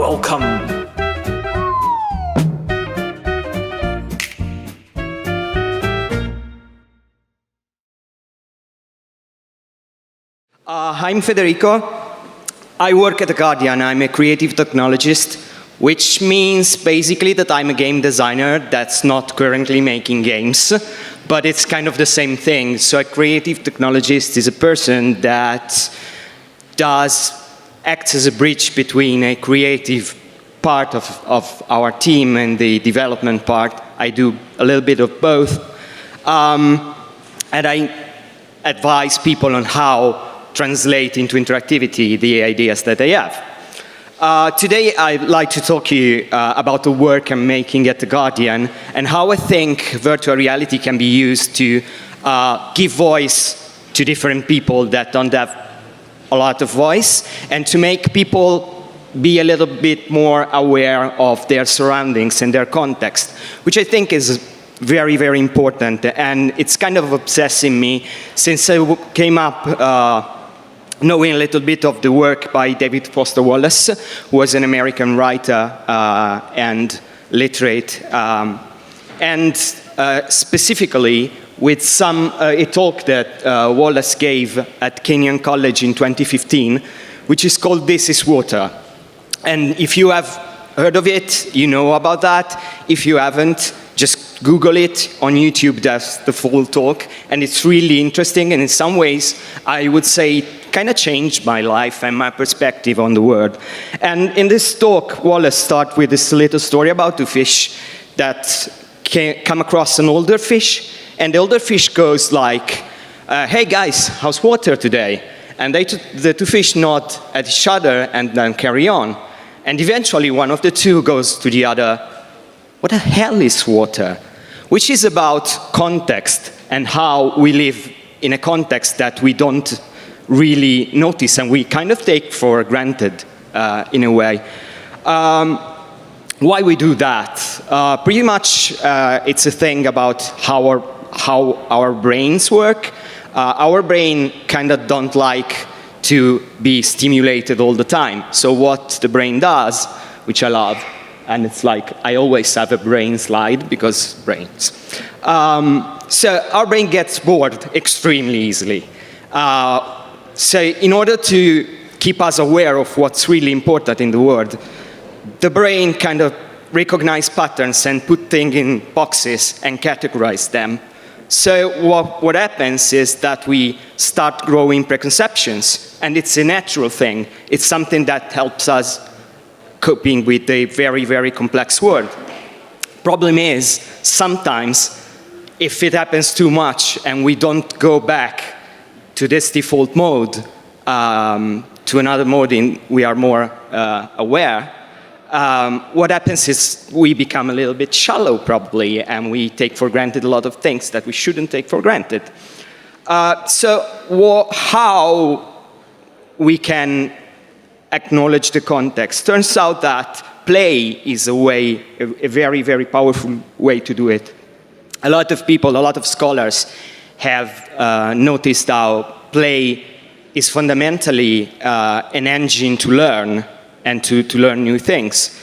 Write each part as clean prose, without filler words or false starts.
welcome. I'm Federico. I work at The Guardian. I'm a creative technologist, which means basically that I'm a game designer that's not currently making games, but it's kind of the same thing. So a creative technologist is a person that acts as a bridge between a creative part of our team and the development part. I do a little bit of both. And I advise people on how translate into interactivity the ideas that they have. Today, I'd like to talk to you about the work I'm making at The Guardian and how I think virtual reality can be used to give voice to different people that don't have a lot of voice, and to make people be a little bit more aware of their surroundings and their context, which I think is very, very important. And it's kind of obsessing me since I came up knowing a little bit of the work by David Foster Wallace, who was an American writer and literate, and specifically with a talk that Wallace gave at Kenyon College in 2015, which is called This is Water. And if you have heard of it, you know about that. If you haven't, just Google it on YouTube. There's the full talk, and it's really interesting, and in some ways, I would say it kind of changed my life and my perspective on the world. And in this talk, Wallace starts with this little story about two fish that come across an older fish, and the older fish goes like, hey guys, how's water today? And the two fish nod at each other and then carry on. And eventually one of the two goes to the other, what the hell is water? Which is about context and how we live in a context that we don't really notice and we kind of take for granted in a way. Why we do that? Pretty much it's a thing about how our brains work. Our brain kind of don't like to be stimulated all the time. So what the brain does, which I love, and it's like I always have a brain slide because brains. So our brain gets bored extremely easily. So in order to keep us aware of what's really important in the world, the brain kind of recognizes patterns and put things in boxes and categorize them. So what happens is that we start growing preconceptions, and it's a natural thing. It's something that helps us coping with a very, very complex world. Problem is, sometimes, if it happens too much and we don't go back to this default mode, to another mode in we are more aware, what happens is we become a little bit shallow, probably, and we take for granted a lot of things that we shouldn't take for granted. So how we can acknowledge the context? Turns out that play is a very, very powerful way to do it. A lot of people, a lot of scholars have noticed how play is fundamentally an engine to learn and to learn new things.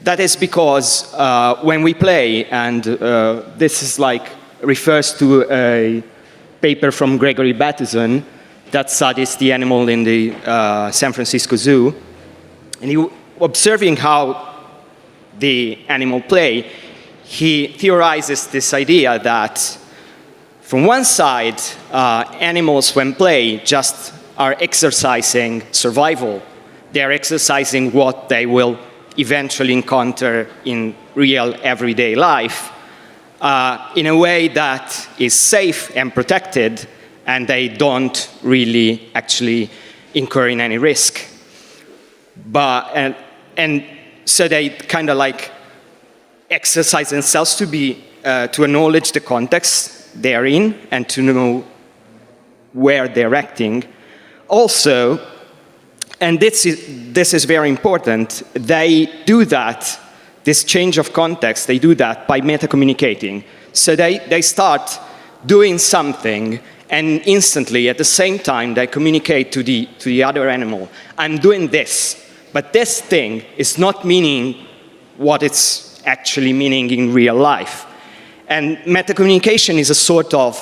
That is because when we play, and this is refers to a paper from Gregory Bateson that studies the animal in the San Francisco Zoo, and he, observing how the animal play, he theorizes this idea that from one side, animals when play just are exercising survival. They're exercising what they will eventually encounter in real everyday life in a way that is safe and protected, and they don't really actually incur in any risk. And so they kind of exercise themselves to acknowledge the context they're in and to know where they're acting. Also, and this is very important, they do that, this change of context, they do that by meta-communicating. So they start doing something, and instantly, at the same time, they communicate to the other animal, I'm doing this. But this thing is not meaning what it's actually meaning in real life. And metacommunication is a sort of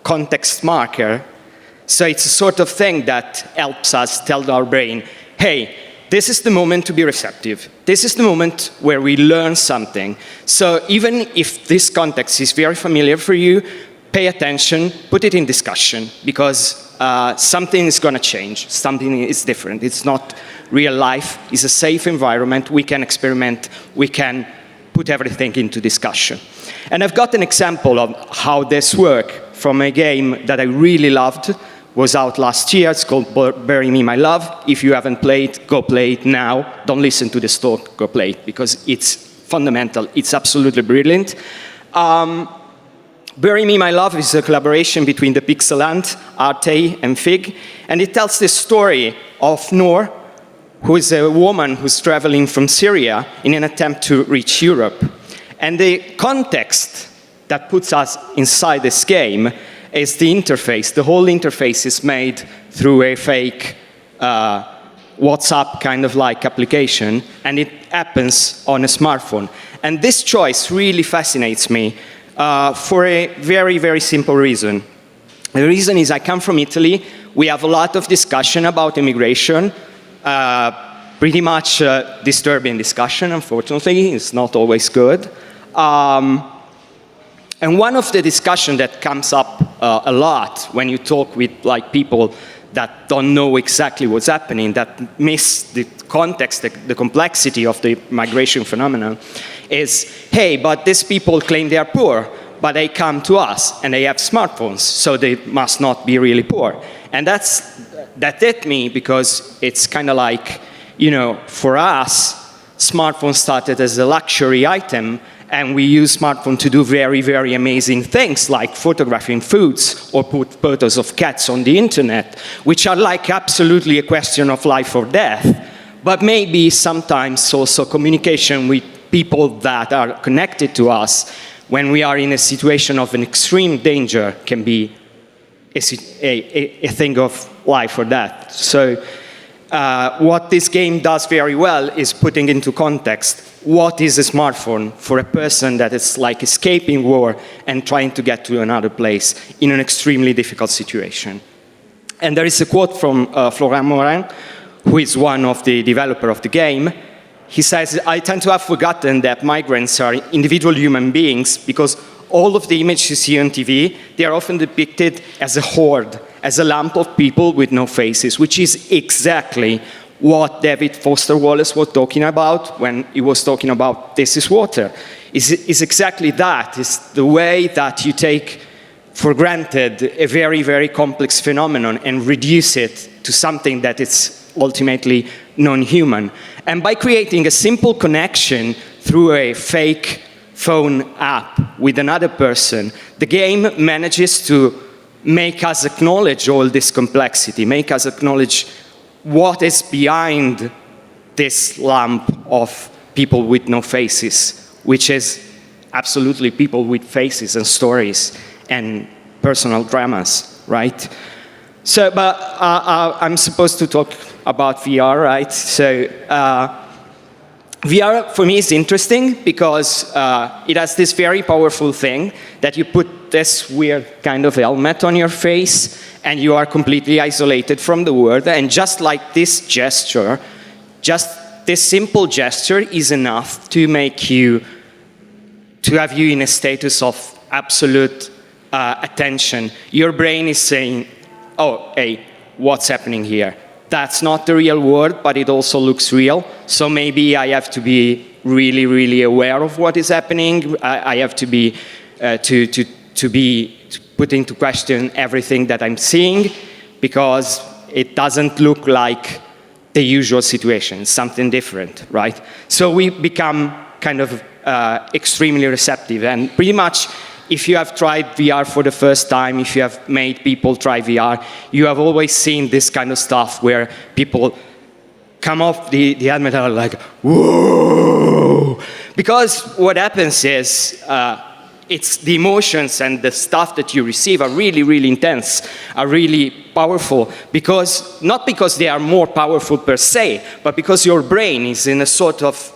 context marker. So it's a sort of thing that helps us tell our brain, hey, this is the moment to be receptive. This is the moment where we learn something. So even if this context is very familiar for you, pay attention, put it in discussion, because something is going to change. Something is different. It's not real life. It's a safe environment. We can experiment. We can put everything into discussion. And I've got an example of how this works from a game that I really loved. Was out last year. It's called Bury Me, My Love. If you haven't played, go play it now. Don't listen to this talk, go play it, because it's fundamental. It's absolutely brilliant. Bury Me, My Love is a collaboration between the Pixelant, Arte, and Fig, and it tells the story of Noor, who is a woman who's traveling from Syria in an attempt to reach Europe. And the context that puts us inside this game is the interface. The whole interface is made through a fake WhatsApp kind of like application, and it happens on a smartphone. And this choice really fascinates me for a very, very simple reason. The reason is I come from Italy. We have a lot of discussion about immigration, pretty much disturbing discussion, unfortunately. It's not always good. And one of the discussions that comes up a lot when you talk with like people that don't know exactly what's happening, that miss the context, the complexity of the migration phenomenon, is, hey, but these people claim they are poor, but they come to us and they have smartphones, so they must not be really poor. And that hit me because it's kind of like, you know, for us, smartphones started as a luxury item, and we use smartphones to do very, very amazing things, like photographing foods or put photos of cats on the internet, which are like absolutely a question of life or death. But maybe sometimes also communication with people that are connected to us when we are in a situation of an extreme danger can be a thing of life or death. So what this game does very well is putting into context what is a smartphone for a person that is like escaping war and trying to get to another place in an extremely difficult situation. And there is a quote from Florent Morin, who is one of the developers of the game. He says, I tend to have forgotten that migrants are individual human beings because all of the images you see on TV, they are often depicted as a horde, as a lump of people with no faces, which is exactly what David Foster Wallace was talking about when he was talking about This is Water. Is exactly that. It's the way that you take for granted a very, very complex phenomenon and reduce it to something that is ultimately non-human. And by creating a simple connection through a fake phone app with another person, the game manages to make us acknowledge all this complexity, make us acknowledge what is behind this lump of people with no faces, which is absolutely people with faces and stories and personal dramas, right? So, but I'm supposed to talk about VR, right? So, VR for me is interesting because it has this very powerful thing that you put this weird kind of helmet on your face and you are completely isolated from the world. And just like this gesture, just this simple gesture is enough to make you, to have you in a status of absolute attention. Your brain is saying, oh, hey, what's happening here? That's not the real world, but it also looks real. So maybe I have to be really, really aware of what is happening. I have to be to put into question everything that I'm seeing, because it doesn't look like the usual situation. It's something different, right? So we become kind of extremely receptive, and pretty much, if you have tried VR for the first time, if you have made people try VR, you have always seen this kind of stuff where people come off the helmet and are like, whoa! Because what happens is, it's the emotions and the stuff that you receive are really, really intense, are really powerful, not because they are more powerful per se, but because your brain is in a sort of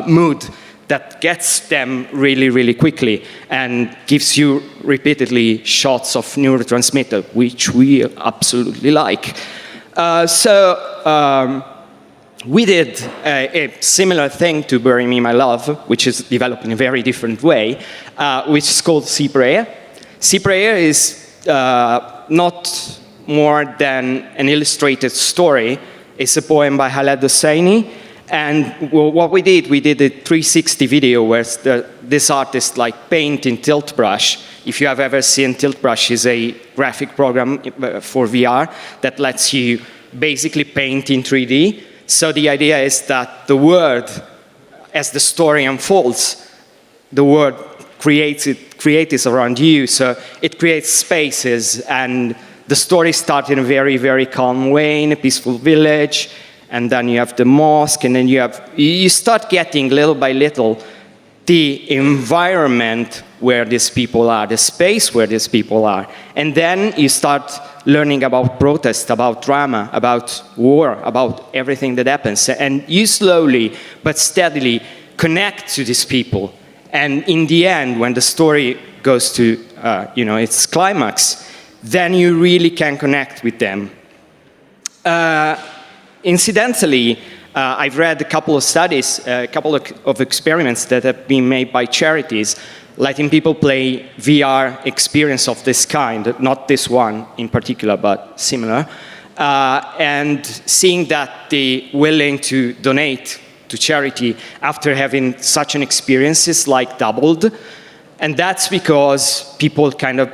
mood that gets them really, really quickly and gives you repeatedly shots of neurotransmitter, which we absolutely like. We did a similar thing to Bury Me My Love, which is developed in a very different way, which is called Sea Prayer. Sea Prayer is not more than an illustrated story. It's a poem by Khaled Hosseini. And what we did a 360 video where this artist like paint in Tilt Brush. If you have ever seen Tilt Brush, is a graphic program for VR that lets you basically paint in 3D. So the idea is that the word, as the story unfolds, the word creates around you. So it creates spaces, and the story starts in a very, very calm way in a peaceful village. And then you have the mosque, and then you start getting little by little the environment where these people are, the space where these people are. And then you start learning about protest, about drama, about war, about everything that happens. And you slowly but steadily connect to these people. And in the end, when the story goes to its climax, then you really can connect with them. Incidentally, I've read a couple of studies, a couple of experiments that have been made by charities, letting people play VR experience of this kind, not this one in particular, but similar, and seeing that they're willing to donate to charity after having such an experience is like doubled. And that's because people kind of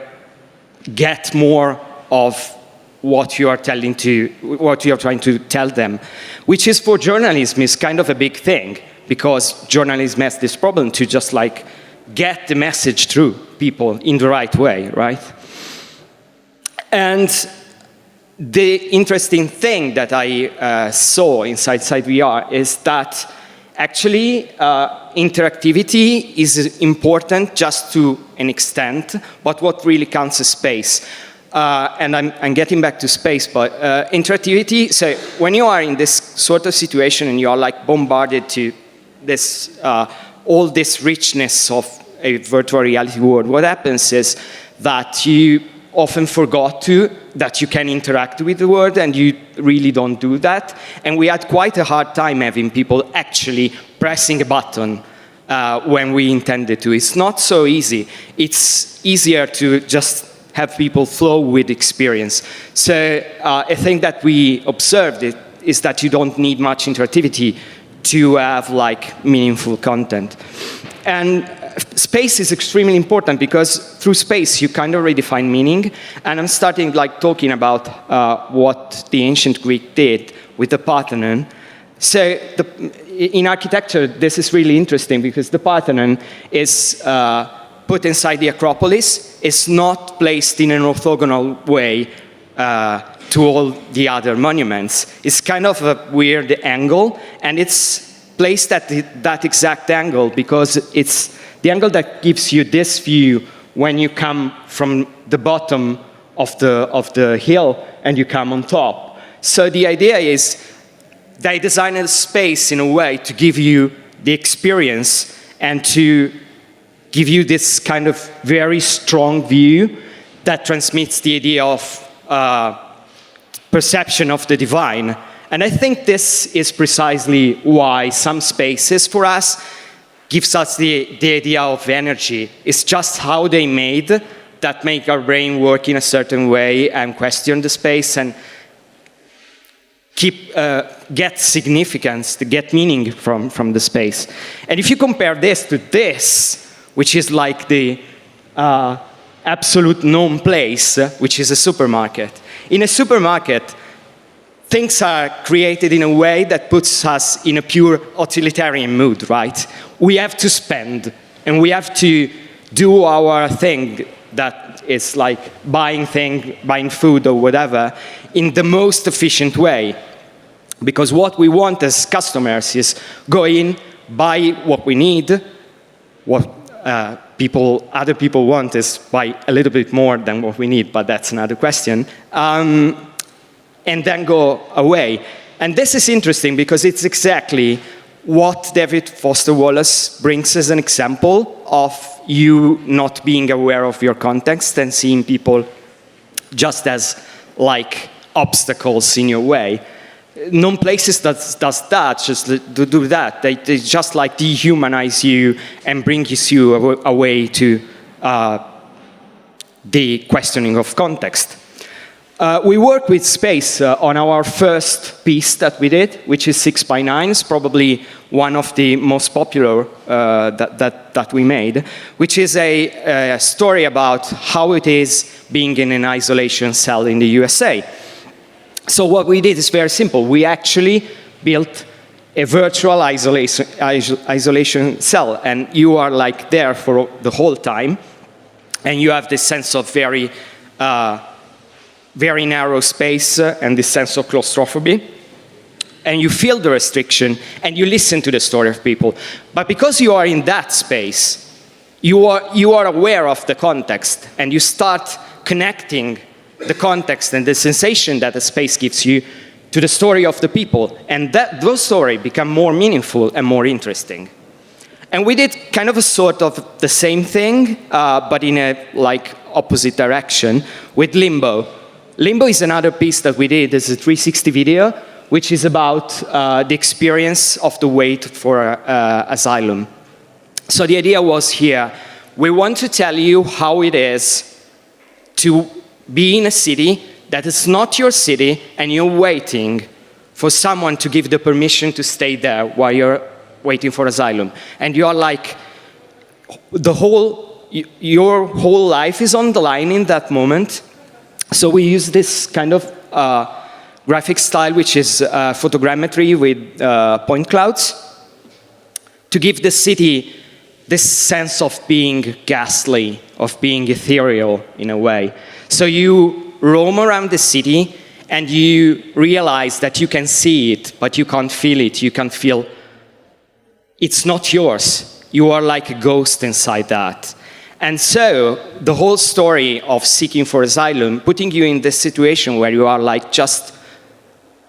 get more of what you are trying to tell them, which is for journalism is kind of a big thing, because journalism has this problem to just like get the message through people in the right way, right? And the interesting thing that I saw inside VR is that actually interactivity is important just to an extent, but what really counts is space. And I'm getting back to space, but interactivity, so when you are in this sort of situation and you are like bombarded to this, all this richness of a virtual reality world, what happens is that you often forgot that you can interact with the world, and you really don't do that. And we had quite a hard time having people actually pressing a button when we intended to. It's not so easy. It's easier to just have people flow with experience. So a thing that we observed is that you don't need much interactivity to have like meaningful content. And space is extremely important because through space you kind of redefine meaning. And I'm starting like talking about what the ancient Greek did with the Parthenon. So in architecture, this is really interesting because the Parthenon is put inside the Acropolis. Is not placed in an orthogonal way to all the other monuments. It's kind of a weird angle, and it's placed at that exact angle because it's the angle that gives you this view when you come from the bottom of the hill and you come on top. So the idea is they designed a space in a way to give you the experience and to give you this kind of very strong view that transmits the idea of perception of the divine. And I think this is precisely why some spaces for us gives us the idea of energy. It's just how they made that make our brain work in a certain way and question the space and get significance, to get meaning from the space. And if you compare this to this, which is like the absolute known place, which is a supermarket. In a supermarket, things are created in a way that puts us in a pure utilitarian mood, right? We have to spend, and we have to do our thing that is like buying food or whatever, in the most efficient way. Because what we want as customers is go in, buy what we need, what other people want is by a little bit more than what we need, but that's another question, and then go away. And this is interesting because it's exactly what David Foster Wallace brings as an example of you not being aware of your context and seeing people just as like obstacles in your way. Known places does that, just to do that. They just like dehumanize you and bring you away to the questioning of context. We worked with space on our first piece that we did, which is 6x9. It's probably one of the most popular that we made, which is a story about how it is being in an isolation cell in the USA. So what we did is very simple. We actually built a virtual isolation cell, and you are like there for the whole time, and you have this sense of very narrow space and this sense of claustrophobia. And you feel the restriction, and you listen to the story of people. But because you are in that space, you are aware of the context, and you start connecting the context and the sensation that the space gives you to the story of the people. And those stories become more meaningful and more interesting. And we did kind of a sort of the same thing, but in a like opposite direction with Limbo. Limbo is another piece that we did. It's a 360 video, which is about the experience of the wait for asylum. So the idea was here, we want to tell you how it is to be in a city that is not your city, and you're waiting for someone to give the permission to stay there while you're waiting for asylum. And you're like, your whole life is on the line in that moment. So we use this kind of graphic style, which is photogrammetry with point clouds, to give the city this sense of being ghastly, of being ethereal in a way. So you roam around the city and you realize that you can see it, but you can't feel it. You can't feel it's not yours. You are like a ghost inside that. And so the whole story of seeking for asylum, putting you in this situation where you are like just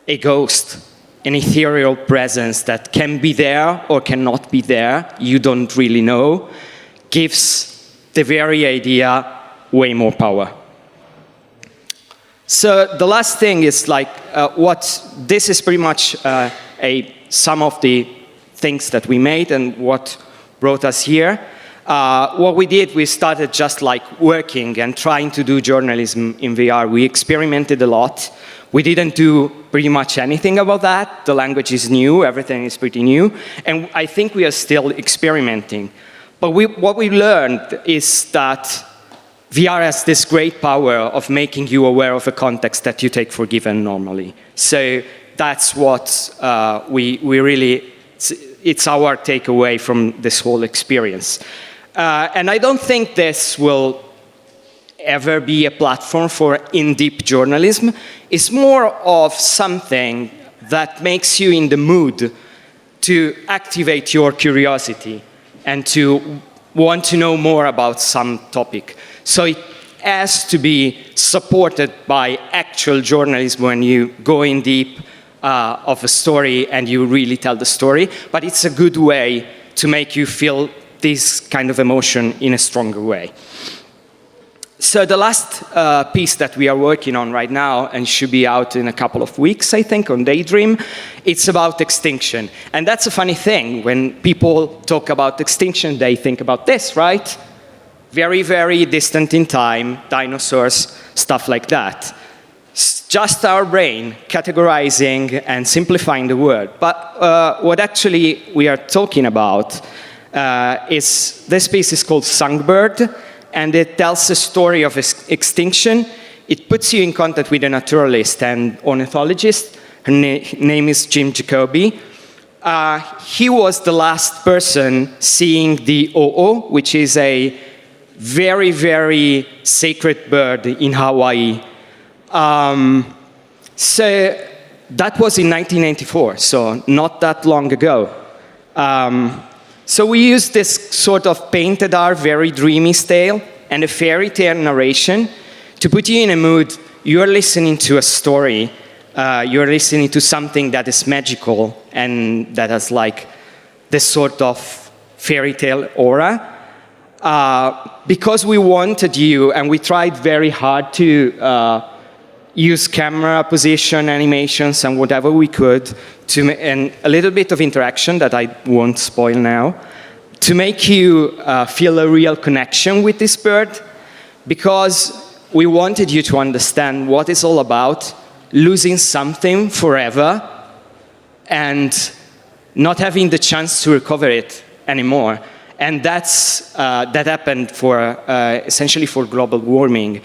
a ghost, an ethereal presence that can be there or cannot be there, you don't really know, gives the very idea way more power. So the last thing is like this is pretty much some of the things that we made and what brought us here. What we did, we started just like working and trying to do journalism in VR. We experimented a lot. We didn't do pretty much anything about that. The language is new, everything is pretty new. And I think we are still experimenting. But what we learned is that VR has this great power of making you aware of a context that you take for given normally. So that's what we really, it's our takeaway from this whole experience. And I don't think this will ever be a platform for in-depth journalism. It's more of something that makes you in the mood to activate your curiosity and to want to know more about some topic. So it has to be supported by actual journalism when you go in deep of a story and you really tell the story. But it's a good way to make you feel this kind of emotion in a stronger way. So the last piece that we are working on right now, and should be out in a couple of weeks, I think, on Daydream, it's about extinction. And that's a funny thing. When people talk about extinction, they think about this, right? Very, very distant in time, dinosaurs, stuff like that. It's just our brain categorizing and simplifying the word. But what actually we are talking about is, this piece is called Songbird, and it tells a story of extinction. It puts you in contact with a naturalist and ornithologist. Her name is Jim Jacoby. He was the last person seeing the o'o, which is a very, very sacred bird in Hawaii. So that was in 1994, so not that long ago. So we use this sort of painted art, very dreamy style, and a fairy tale narration to put you in a mood. You're listening to a story, you're listening to something that is magical and that has like this sort of fairy tale aura. Because we wanted you, and we tried very hard to use camera position, animations, and whatever we could, and a little bit of interaction that I won't spoil now, to make you feel a real connection with this bird, because we wanted you to understand what it's all about, losing something forever, and not having the chance to recover it anymore. And that happened essentially for global warming.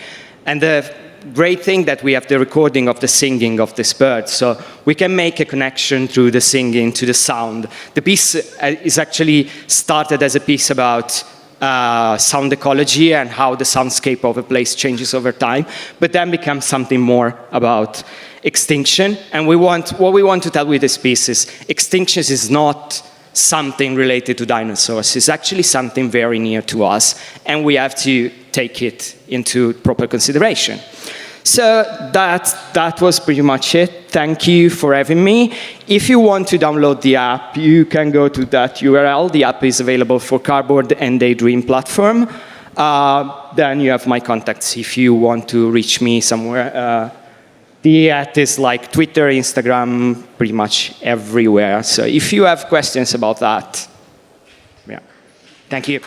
And the great thing that we have the recording of the singing of this bird, so we can make a connection through the singing to the sound. The piece is actually started as a piece about sound ecology and how the soundscape of a place changes over time, but then becomes something more about extinction. And what we want to tell with this piece is extinction is not something related to dinosaurs. It's actually something very near to us, and we have to take it into proper consideration. So that was pretty much it. Thank you for having me. If you want to download the app, you can go to that URL. The app is available for Cardboard and Daydream platform. Then you have my contacts if you want to reach me somewhere. The app is like Twitter, Instagram, pretty much everywhere. So if you have questions about that, yeah. Thank you.